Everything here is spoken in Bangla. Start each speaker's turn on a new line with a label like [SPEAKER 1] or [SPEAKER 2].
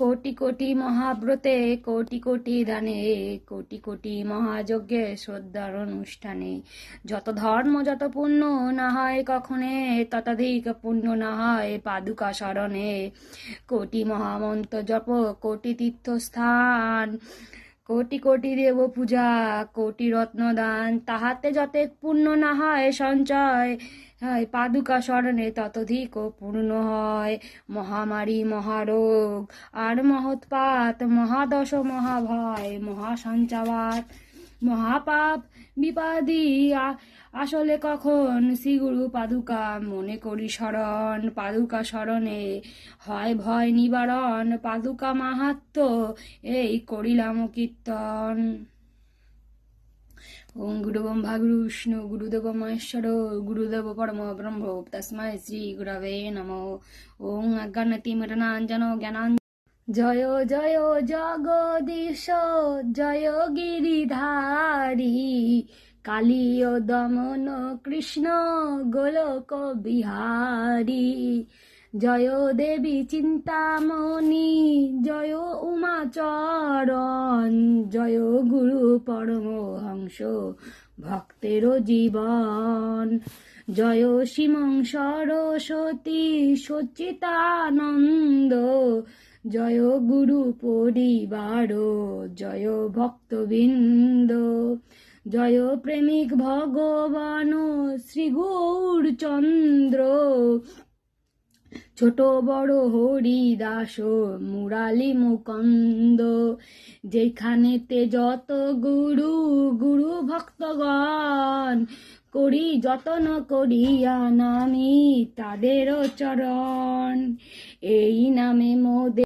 [SPEAKER 1] কোটি কোটি মহাব্রতে, কোটি কোটি দানে, কোটি কোটি মহাযজ্ঞে, শ্রদ্ধার অনুষ্ঠানে, যত ধর্ম যত পুণ্য না হয় কখনে, ততোধিক পুণ্য না হয় পাদুকা স্মরণে। কোটি মহামন্ত্র জপ, কোটি তীর্থস্থান, কোটি কোটি দেব পূজা, কোটি রত্নদান, তাহাতে যতে পুণ্য না হয় সঞ্চয়, হয় পাদুকা স্মরণে ততোধিক পূর্ণ হয়। মহামারী মহারোগ আর মহৎপাত, মহাদশ মহাভয়, মহাসঞ্চাবাত, মহাপাপ বিপাদি আসলে কখন শ্রীগুরু পাদুকা মনে করি স্মরণ। পাদুকা স্মরণে হয় ভয় নিবারণ, পাদুকা মাহাত্ম্য এই করিলাম কীর্তন। ওম গুরু ব্রহ্মা গুরু বিষ্ণু গুরুদেব মহেশ্বর গুরুদেব পরম ব্রহ্ম তস্মৈ শ্রী গুরবে নমঃ। ওম অজ্ঞানতিমিরাঞ্জন জ্ঞানাঞ্জন জয় জয় জগদীশ জয় গিরিধারী, কালীয় দমন কৃষ্ণ গোলক বিহারী। জয় দেবী চিন্তামণি জয় উমাচরণ, জয় গুরু পরমহংস ভক্তের জীবন। জয় শ্রীমং সরস্বতী সচ্চিদানন্দ, জয় গুরু পরিবার, জয় ভক্তবৃন্দ। জয় প্রেমিক ভগবান শ্রী গৌরচন্দ্র, ছোট বড় হরিদাস মুরালি মুকন্দ। যেখানেতে যত গুরু গুরু ভক্তগণ, করি যতন করিয়া নামি তাদের চরণ। এই নামে মোদের